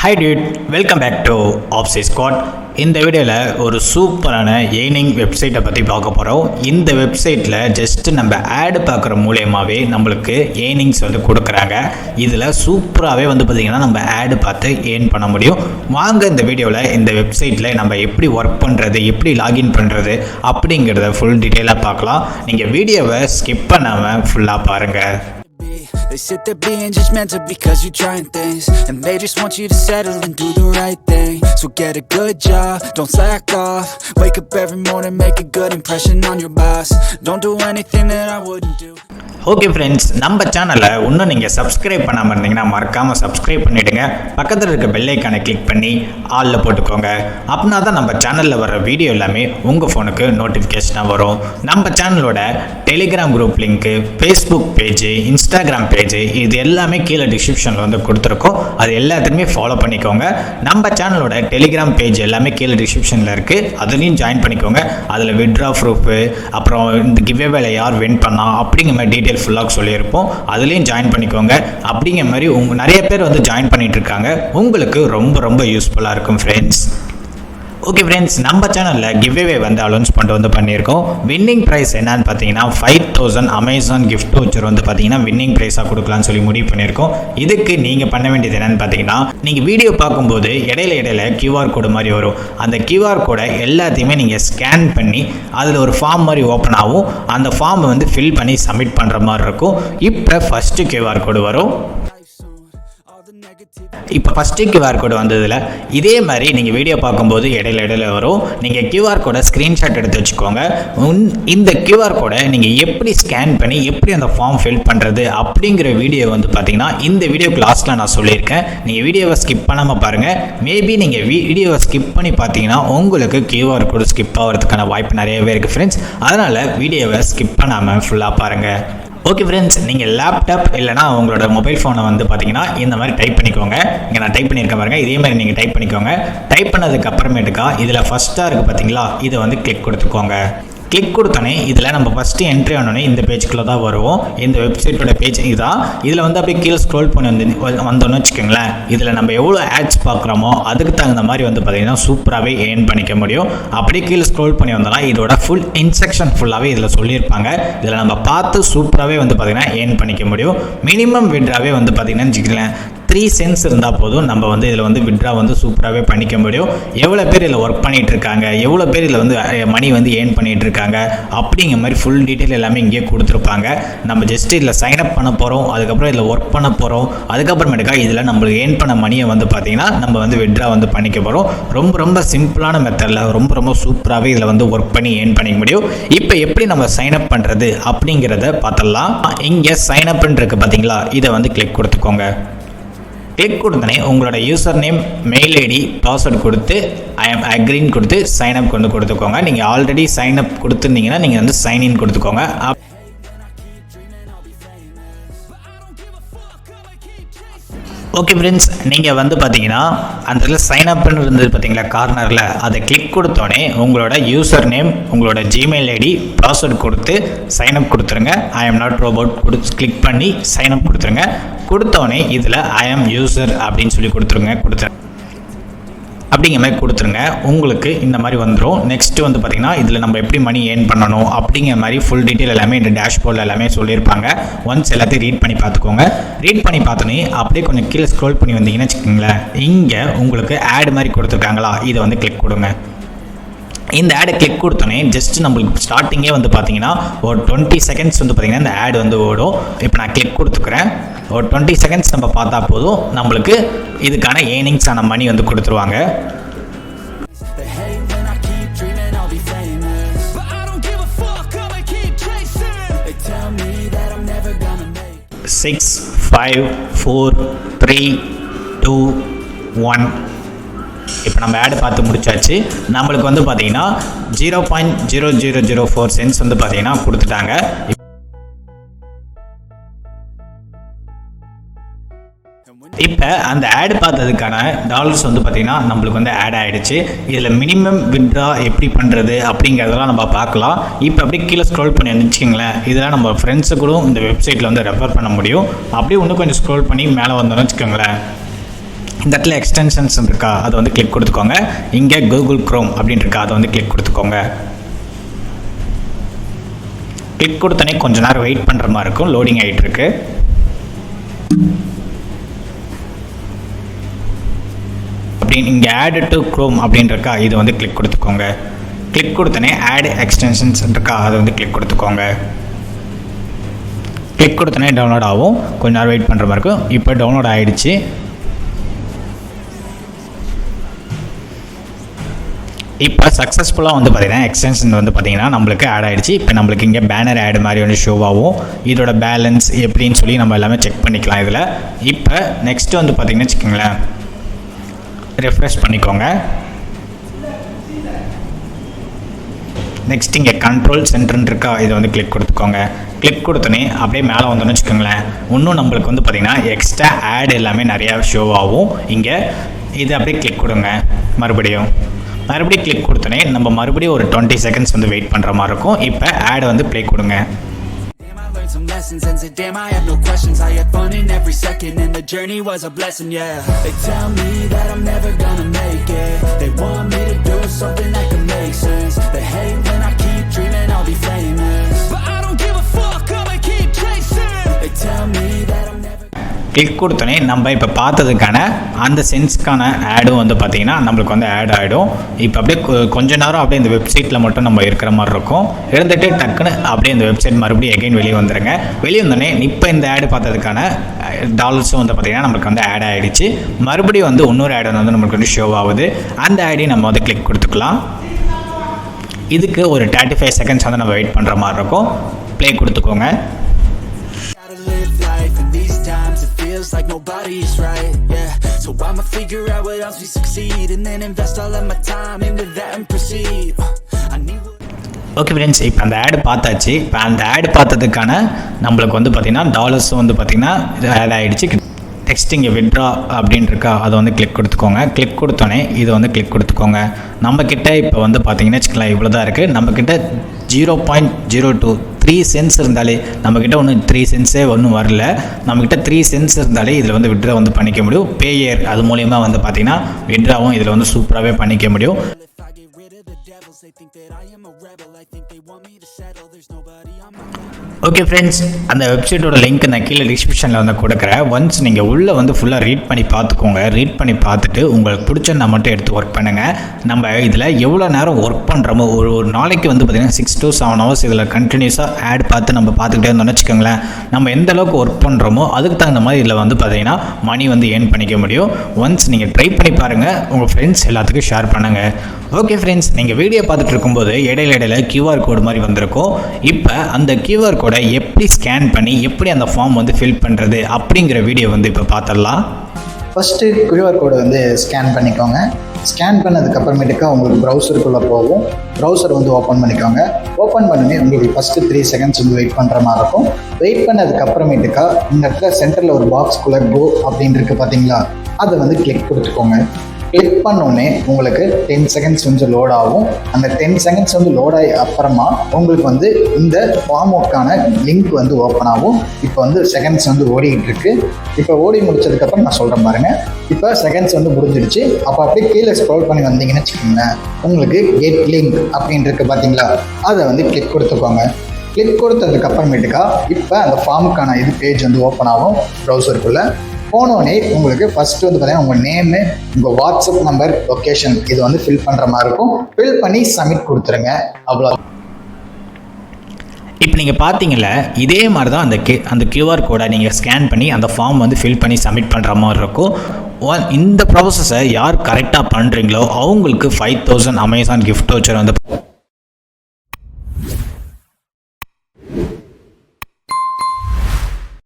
Hi dude, welcome back to OSS Squad. இந்த வீடியோவில் ஒரு சூப்பரான ஏர்னிங் வெப்சைட்டை பற்றி பார்க்க போகிறோம். இந்த வெப்சைட்டில் ஜஸ்ட்டு நம்ம ஆடு பார்க்குற மூலயமாவே நம்மளுக்கு ஏர்னிங்ஸ் வந்து கொடுக்குறாங்க. இதில் சூப்பராகவே வந்து பார்த்திங்கன்னா நம்ம ஆடு பார்த்து ஏர்ன் பண்ண முடியும். வாங்க இந்த வீடியோவில் இந்த வெப்சைட்டில் நம்ம எப்படி ஒர்க் பண்ணுறது, எப்படி லாகின் பண்ணுறது அப்படிங்கிறத ஃபுல் டீட்டெயிலாக பார்க்கலாம். நீங்கள் வீடியோவை ஸ்கிப் பண்ணாமல் ஃபுல்லாக பாருங்கள். They sit there being judgmental because you're trying things, and they just want you to settle and do the right thing. So get a good job, don't slack off. Wake up every morning, make a good impression on your boss. Don't do anything that I wouldn't do. Okay friends, நம்ம சேனலை இன்னும் நீங்கள் subscribe பண்ணாமல் இருந்தீங்கன்னா மறக்காமல் subscribe பண்ணிவிடுங்க. பக்கத்தில் இருக்க பெல் ஐக்கானை கிளிக் பண்ணி ஆலில் போட்டுக்கோங்க. அப்படின்னா தான் நம்ம சேனலில் வர வீடியோ எல்லாமே உங்கள் ஃபோனுக்கு நோட்டிஃபிகேஷனாக வரும். நம்ம சேனலோட Telegram group link, Facebook page, Instagram page இது எல்லாமே கீழே டிஸ்கிரிப்ஷனில் வந்து கொடுத்துருக்கோம். அது எல்லாத்தையுமே ஃபாலோ பண்ணிக்கோங்க. நம்ம சேனலோட டெலிகிராம் பேஜ் எல்லாமே கீழே டிஸ்கிரிப்ஷனில் இருக்குது, அதுலேயும் ஜாயின் பண்ணிக்கோங்க. அதில் வித்ட்ரா ப்ரூஃபு, அப்புறம் இந்த கிவ்அவேல யார் வின் பண்ணா அப்படிங்கிற மாதிரி டீட்டெயில் ஃபுல்லாக சொல்லியிருப்போம். அதுலேயும் ஜாயின் பண்ணிக்கோங்க. அப்படிங்கிற மாதிரி நிறைய பேர் வந்து ஜாயின் பண்ணிட்டு இருக்காங்க. உங்களுக்கு ரொம்ப யூஸ்ஃபுல்லாக இருக்கும் ஃப்ரெண்ட்ஸ். ஓகே ஃப்ரெண்ட்ஸ், நம்ம சேனலில் கிவ்அவே வந்து அலௌன்ஸ் பண்ணியிருக்கோம். வின்னிங் ப்ரைஸ் என்னன்னு பார்த்தீங்கன்னா 5000 அமேசான் கிஃப்ட் வச்சர் வந்து பார்த்தீங்கன்னா வின்னிங் ப்ரைஸாக கொடுக்கலான்னு சொல்லி முடிவு பண்ணியிருக்கோம். இதுக்கு நீங்கள் பண்ண வேண்டியது என்னன்னு பார்த்தீங்கன்னா, நீங்கள் வீடியோ பார்க்கும்போது இடையில QR கோடு மாதிரி வரும். அந்த QR கோடை எல்லாத்தையுமே நீங்கள் ஸ்கேன் பண்ணி அதில் ஒரு ஃபார்ம் மாதிரி ஓப்பன் ஆகும். அந்த ஃபார்மை வந்து ஃபில் பண்ணி சப்மிட் பண்ணுற மாதிரி இருக்கும். இப்போ ஃபஸ்ட்டு QR கோடு வரும். இப்போ ஃபஸ்ட்டு QR கோடு வந்ததில் இதே மாதிரி நீங்கள் வீடியோ பார்க்கும்போது இடையில வரும். நீங்கள் QR கோடை ஸ்க்ரீன்ஷாட் எடுத்து வச்சுக்கோங்க. இந்த QR கோடை நீங்கள் எப்படி ஸ்கேன் பண்ணி எப்படி அந்த ஃபார்ம் ஃபில் பண்ணுறது அப்படிங்கிற வீடியோ வந்து பார்த்தீங்கன்னா இந்த வீடியோக்கு லாஸ்ட்டில் நான் சொல்லியிருக்கேன். நீங்கள் வீடியோவை ஸ்கிப் பண்ணாமல் பாருங்கள். மேபி நீங்கள் வீடியோவை ஸ்கிப் பண்ணி பார்த்தீங்கன்னா உங்களுக்கு QR கோடு ஸ்கிப் ஆகிறதுக்கான வாய்ப்பு நிறையவே இருக்குது ஃப்ரெண்ட்ஸ். அதனால் வீடியோவை ஸ்கிப் பண்ணாமல் ஃபுல்லாக பாருங்கள். ஓகே ஃப்ரெண்ட்ஸ், நீங்கள் லேப்டாப் இல்லைனா உங்களோட மொபைல் ஃபோனை வந்து பார்த்தீங்கன்னா இந்த மாதிரி டைப் பண்ணிக்கோங்க. இங்கே நான் டைப் பண்ணியிருக்கேன் பாருங்கள், இதே மாதிரி நீங்கள் டைப் பண்ணிக்கோங்க. டைப் பண்ணதுக்கு அப்புறமேட்டுக்கா இதில் ஃபஸ்ட்டாக இருக்குது பார்த்தீங்களா, இதை வந்து கிளிக் கொடுத்துக்கோங்க. கிளிக் கொடுத்தோன்னே இதில் நம்ம ஃபஸ்ட்டு என்ட்ரி ஆனோடனே இந்த பேஜுக்குள்ளே தான் வருவோம். இந்த வெப்சைட்டோட பேஜ் இதுதான். இதில் வந்து அப்படியே கீழே ஸ்க்ரோல் பண்ணி வந்தோன்னு வச்சுக்கோங்களேன். இதில் நம்ம எவ்வளோ ஆட்ஸ் பார்க்குறோமோ அதுக்கு தகுந்த மாதிரி வந்து பார்த்திங்கன்னா சூப்பராகவே ஏர்ன் பண்ணிக்க முடியும். அப்படியே கீழே ஸ்க்ரோல் பண்ணி வந்தோம்னா இதோட ஃபுல் இன்ஸ்ட்ரக்ஷன் ஃபுல்லாகவே இதில் சொல்லியிருப்பாங்க. இதில் நம்ம பார்த்து சூப்பராகவே வந்து பார்த்திங்கன்னா ஏர்ன் பண்ணிக்க முடியும். மினிமம் விட்ராவே வந்து பார்த்திங்கன்னா வச்சுக்கலாம் 3 சென்ட்ஸ் இருந்தால் போதும் நம்ம வந்து இதில் வந்து விட்ரா வந்து சூப்பராகவே பண்ணிக்க முடியும். எவ்வளோ பேர் இதில் ஒர்க் பண்ணிகிட்டு இருக்காங்க, எவ்வளோ பேர் இதில் வந்து மணி வந்து ஏர்ன் பண்ணிகிட்டு இருக்காங்க அப்படிங்கிற மாதிரி ஃபுல் டீட்டெயில் எல்லாமே இங்கேயே கொடுத்துருப்பாங்க. நம்ம ஜஸ்ட்டு இதில் சைன்அப் பண்ண போகிறோம், அதுக்கப்புறம் இதில் ஒர்க் பண்ண போகிறோம். அதுக்கப்புறமேட்டுக்கா இதில் நம்மளுக்கு ஏர்ன் பண்ண மணியை வந்து பார்த்திங்கன்னா நம்ம வந்து விட்ரா வந்து பண்ணிக்க போகிறோம். ரொம்ப சிம்பிளான மெத்தடில் ரொம்ப சூப்பராகவே இதில் வந்து ஒர்க் பண்ணி ஏர்ன் பண்ணிக்க முடியும். இப்போ எப்படி நம்ம சைன்அப் பண்ணுறது அப்படிங்கிறத பார்த்துடலாம். இங்கே சைன்அப்னு இருக்குது பார்த்தீங்களா, இதை வந்து கிளிக் கொடுத்துக்கோங்க. கிளிக் கொடுத்தனே உங்களோட user name, mail ID, password கொடுத்து ஐ எம் அக்ரின்னு கொடுத்து சைன்அப் கொடுத்துக்கோங்க. நீங்கள் ஆல்ரெடி சைன்அப் கொடுத்துருந்தீங்கன்னா நீங்கள் வந்து சைன்இன் கொடுத்துக்கோங்க. ஓகே ஃப்ரெண்ட்ஸ், நீங்கள் வந்து பார்த்தீங்கன்னா அந்த இடத்துல சைன்அப்னு இருந்தது பார்த்தீங்களா கார்னரில், அதை கிளிக் கொடுத்தோடனே உங்களோட யூசர் நேம், உங்களோட ஜிமெயில் ஐடி, பாஸ்வேர்டு கொடுத்து சைன்அப் கொடுத்துருங்க. I am not robot click பண்ணி சைன்அப் கொடுத்துருங்க. கொடுத்தோடனே இதில் ஐ எம் யூசர் அப்படின்னு சொல்லி கொடுத்துருங்க. அப்படிங்கிற மாதிரி கொடுத்துருங்க. உங்களுக்கு இந்த மாதிரி வந்துடும். நெக்ஸ்ட்டு வந்து பார்த்திங்கன்னா இதில் நம்ம எப்படி மணி ஏர்ன் பண்ணணும் அப்படிங்கிற மாதிரி ஃபுல் டீட்டெயில் எல்லாமே இந்த டேஷ்போர்டில் எல்லாமே சொல்லியிருப்பாங்க. ஒன்ஸ் எல்லாத்தையும் ரீட் பண்ணி பார்த்துக்கோங்க. ரீட் பண்ணி பார்த்தோன்னே அப்படியே கொஞ்சம் கீழே ஸ்க்ரோல் பண்ணி வந்தீங்கன்னு வச்சுக்கோங்களேன். இங்கே உங்களுக்கு ஆட் மாதிரி கொடுத்துருக்காங்களா, இதை வந்து கிளிக் கொடுங்க. இந்த ஆடை கிளிக் கொடுத்தோன்னே ஜஸ்ட் நம்மளுக்கு ஸ்டார்டிங்கே வந்து பார்த்தீங்கன்னா ஒரு 20 செகண்ட்ஸ் வந்து பார்த்திங்கன்னா இந்த ஆட் வந்து ஓடும். இப்போ நான் கிளிக் கொடுத்துக்கிறேன். ஒரு 20 செகண்ட்ஸ் நம்ம பார்த்தா போதும், நம்மளுக்கு இதுக்கான ஏர்னிங்ஸான மணி வந்து கொடுத்துருவாங்க. Six, 5, 4, 3, 2, 1. இப்போ நம்ம ஆட் பார்த்து முடிச்சாச்சு. நம்மளுக்கு வந்து பார்த்தீங்கன்னா 0.0004 சென்ட்ஸ் வந்து பார்த்தீங்கன்னா கொடுத்துட்டாங்க. இப்போ அந்த ஆட் பார்த்ததுக்கான டாலர்ஸ் வந்து பார்த்திங்கன்னா நம்மளுக்கு வந்து ஆட் ஆகிடுச்சு. இதில் மினிமம் வித்ட்ரா எப்படி பண்ணுறது அப்படிங்கிறதெல்லாம் நம்ம பார்க்கலாம். இப்போ அப்படியே கீழே ஸ்க்ரோல் பண்ணி வச்சுக்கோங்களேன். இதெல்லாம் நம்ம ஃப்ரெண்ட்ஸு கூட இந்த வெப்சைட்டில் வந்து ரெஃபர் பண்ண முடியும். அப்படியே இன்னும் கொஞ்சம் ஸ்க்ரோல் பண்ணி மேலே வந்தோம்னு வச்சுக்கோங்களேன். இந்த இடத்துல எக்ஸ்டென்ஷன்ஸ் இருக்கா அதை வந்து கிளிக் கொடுத்துக்கோங்க. இங்கே கூகுள் க்ரோம் அப்படின்னு இருக்கா அதை வந்து கிளிக் கொடுத்துக்கோங்க. கிளிக் கொடுத்தனே கொஞ்ச நேரம் வெயிட் பண்ணுற மாதிரி இருக்கும். லோடிங் ஆகிட்டு இருக்கு. அப்படின்னு இங்கே ஆட் டு க்ரோம் அப்படின்னு இருக்கா இது வந்து கிளிக் கொடுத்துக்கோங்க. கிளிக் கொடுத்தனே ஆட் எக்ஸ்டென்ஷன்ஸ் இருக்கா அதை வந்து கிளிக் கொடுத்துக்கோங்க. கிளிக் கொடுத்தனே டவுன்லோட் ஆகும். கொஞ்ச நேரம் வெயிட் பண்ணுற மாதிரி இருக்கும். இப்போ டவுன்லோட் ஆகிடுச்சு. இப்போ சக்ஸஸ்ஃபுல்லாக வந்து பார்த்திங்கன்னா எக்ஸ்டென்ஷன் வந்து பார்த்திங்கன்னா நம்மளுக்கு ஆட் ஆகிடுச்சு. இப்போ நம்மளுக்கு இங்கே பேனர் ஆட் மாதிரி வந்து ஷோ ஆகும். இதோட பேலன்ஸ் எப்படின்னு சொல்லி நம்ம எல்லாமே செக் பண்ணிக்கலாம் இதில். இப்போ நெக்ஸ்ட்டு வந்து பார்த்திங்கன்னா வச்சுக்கோங்களேன், ரெஃப்ரெஷ் பண்ணிக்கோங்க. நெக்ஸ்ட் இங்கே கண்ட்ரோல் சென்டர்னு இருக்கா இதை வந்து கிளிக் கொடுத்துக்கோங்க. கிளிக் கொடுத்தோன்னே அப்படியே மேலே வந்தோன்னு வச்சுக்கோங்களேன், இன்னும் நம்மளுக்கு வந்து பார்த்திங்கன்னா எக்ஸ்ட்ரா ஆட் எல்லாமே நிறையா ஷோ ஆகும். இங்கே இது அப்படியே கிளிக் கொடுங்க. மறுபடியும் கிளிக் கொடுத்தோன்னே நம்ம மறுபடியும் ஒரு 20 செகண்ட்ஸ் வந்து வெயிட் பண்ணுற மாதிரி இருக்கும். இப்போ ஆட் வந்து ப்ளே கொடுங்க. Some lessons and said damn I have no questions. I had fun in every second and the journey was a blessing, yeah. They tell me that I'm never gonna make it. They want me to do something that can make sense. They hate when I keep dreaming I'll be famous, but I don't give a fuck, I'ma keep chasing. They tell me that I'm never. Click கொடுத்தோன்னே நம்ம இப்போ பார்த்ததுக்கான அந்த சென்ஸ்க்கான ஆடும் வந்து பார்த்திங்கன்னா நம்மளுக்கு வந்து add ஆகிடும். இப்போ அப்படியே கொஞ்ச நேரம் அப்படியே இந்த வெப்சைட்டில் மட்டும் நம்ம இருக்கிற மாதிரி இருக்கும். இருந்துட்டு டக்குன்னு அப்படியே இந்த வெப்சைட் மறுபடியும் எகைன் வெளியே வந்துடுங்க. வெளியே வந்தோடனே இப்போ இந்த ஆடு பார்த்ததுக்கான டாலர்ஸும் வந்து பார்த்திங்கன்னா நம்மளுக்கு வந்து ஆட் ஆகிடுச்சு. மறுபடியும் வந்து இன்னொரு ஆடு வந்து நம்மளுக்கு வந்து ஷோ ஆகுது. அந்த ஆடையும் நம்ம வந்து கிளிக் கொடுத்துக்கலாம். இதுக்கு ஒரு 35 செகண்ட்ஸ் வந்து நம்ம வெயிட் பண்ணுற மாதிரி இருக்கும். ப்ளே கொடுத்துக்கோங்க. Feels like nobody's right, yeah. So I'ma figure out what else we succeed and then invest all of my time into that and proceed. I need. Okay friends, இப்போ அந்த ஆடு பார்த்தாச்சு. இப்போ அந்த ஆடு பார்த்ததுக்கான நம்மளுக்கு வந்து பார்த்திங்கன்னா டாலர்ஸும் வந்து பார்த்திங்கன்னா ஆட் ஆகிடுச்சு. நெக்ஸ்ட் இங்கே விட்ரா அப்படின்னு இருக்கா அதை வந்து கிளிக் கொடுத்துக்கோங்க. கிளிக் கொடுத்தோன்னே இதை வந்து கிளிக் கொடுத்துக்கோங்க. நம்மக்கிட்ட இப்போ வந்து பார்த்திங்கன்னா வச்சுக்கலாம் இவ்வளோ தான் இருக்குது. நம்மக்கிட்ட 0.023 சென்ட்ஸ் இருந்தாலே, நம்மக்கிட்ட ஒன்றும் 3 சென்ட்ஸே ஒன்றும் வரல. நம்மக்கிட்ட 3 சென்ட்ஸ் இருந்தாலே இதில் வந்து விட்ரா வந்து பண்ணிக்க முடியும். பேயர் அது மூலயமா வந்து பார்த்திங்கன்னா விட்ராவும் இதில் வந்து சூப்பராகவே பண்ணிக்க முடியும். ஓகே ஃப்ரெண்ட்ஸ், அந்த வெப்சைட்டோட லிங்க் நான் கீழே டிஸ்கிரிப்ஷனில் வந்து கொடுக்குறேன். ஒன்ஸ் நீங்கள் உள்ளே வந்து ஃபுல்லாக ரீட் பண்ணி பார்த்துக்கோங்க. ரீட் பண்ணி பார்த்துட்டு உங்களுக்கு பிடிச்சதை மட்டும் எடுத்து ஒர்க் பண்ணுங்கள். நம்ம இதில் எவ்வளோ நேரம் ஒர்க் பண்ணுறோமோ ஒரு நாளைக்கு வந்து பார்த்திங்கன்னா 6 to 7 hours இதில் கண்டினியூஸாக ஆட் பார்த்து நம்ம பார்த்துக்கிட்டே இருந்தோம்னு வச்சுக்கோங்களேன். நம்ம எந்த அளவுக்கு ஒர்க் பண்ணுறோமோ அதுக்கு தகுந்த மாதிரி இதில் வந்து பார்த்திங்கன்னா மணி வந்து ஏர்ன் பண்ணிக்க முடியும். ஒன்ஸ் நீங்கள் ட்ரை பண்ணி பாருங்கள், உங்கள் ஃப்ரெண்ட்ஸ் எல்லாத்துக்கும் ஷேர் பண்ணுங்கள். ஓகே ஃப்ரெண்ட்ஸ், நீங்கள் வீடியோ பார்த்துட்டு இருக்கும்போது இடையில QR கோடு மாதிரி வந்திருக்கும். இப்போ அந்த QR கோடை எப்படி ஸ்கேன் பண்ணி எப்படி அந்த ஃபார்ம் வந்து ஃபில் பண்ணுறது அப்படிங்கிற வீடியோ வந்து இப்போ பார்த்துடலாம். ஃபஸ்ட்டு QR கோடை வந்து ஸ்கேன் பண்ணிக்கோங்க. ஸ்கேன் பண்ணதுக்கப்புறமேட்டுக்கா உங்களுக்கு ப்ரௌசருக்குள்ளே போகும். ப்ரௌசர் வந்து ஓப்பன் பண்ணிக்கோங்க. ஓப்பன் பண்ணி உங்களுக்கு ஃபஸ்ட்டு 3 செகண்ட்ஸ் வந்து வெயிட் பண்ணுற மாதிரி இருக்கும். வெயிட் பண்ணதுக்கப்புறமேட்டுக்கா இந்த இடத்துல சென்டரில் ஒரு பாக்ஸ்குள்ளே கோ அப்படின்னு இருக்குது பார்த்தீங்களா, அதை வந்து கிளிக் கொடுத்துக்கோங்க. கிளிக் பண்ணோடனே உங்களுக்கு 10 செகண்ட்ஸ் வந்து லோட் ஆகும். அந்த 10 செகண்ட்ஸ் வந்து லோட் ஆகி அப்புறமா உங்களுக்கு வந்து இந்த ஃபார்ம் ஒர்க்கான லிங்க் வந்து ஓப்பன் ஆகும். இப்போ வந்து செகண்ட்ஸ் வந்து ஓடிக்கிட்டு இருக்கு. இப்போ ஓடி முடிச்சதுக்கப்புறம் நான் சொல்கிறேன் பாருங்கள். இப்போ செகண்ட்ஸ் வந்து முடிஞ்சிடுச்சு. அப்போ அப்படியே கீழே ஸ்க்ரோல் பண்ணி வந்தீங்கன்னு வச்சுக்கோங்களேன், உங்களுக்கு கெட் லிங்க் அப்படின்னு இருக்கு பார்த்தீங்களா, அதை வந்து கிளிக் கொடுத்துக்கோங்க. கிளிக் கொடுத்ததுக்கு அப்புறமேட்டுக்கா இப்போ அந்த ஃபார்முக்கான இது பேஜ் வந்து ஓப்பன் ஆகும் ப்ரௌசருக்குள்ளே. போனோடனே உங்களுக்கு ஃபஸ்ட்டு வந்து பார்த்தீங்கன்னா உங்கள் நேமு, உங்கள் வாட்ஸ்அப் நம்பர், லொக்கேஷன் இது வந்து ஃபில் பண்ணுற மாதிரி இருக்கும். ஃபில் பண்ணி சப்மிட் கொடுத்துருங்க. அவ்வளோ. இப்போ நீங்கள் பார்த்தீங்கள இதே மாதிரி தான் அந்த QR கோடை நீங்கள் ஸ்கேன் பண்ணி அந்த ஃபார்ம் வந்து ஃபில் பண்ணி சப்மிட் பண்ணுற மாதிரி இருக்கும். இந்த ப்ராசஸை யார் கரெக்டாக பண்ணுறீங்களோ அவங்களுக்கு 5000 அமேசான் கிஃப்ட் வவுச்சர் வந்து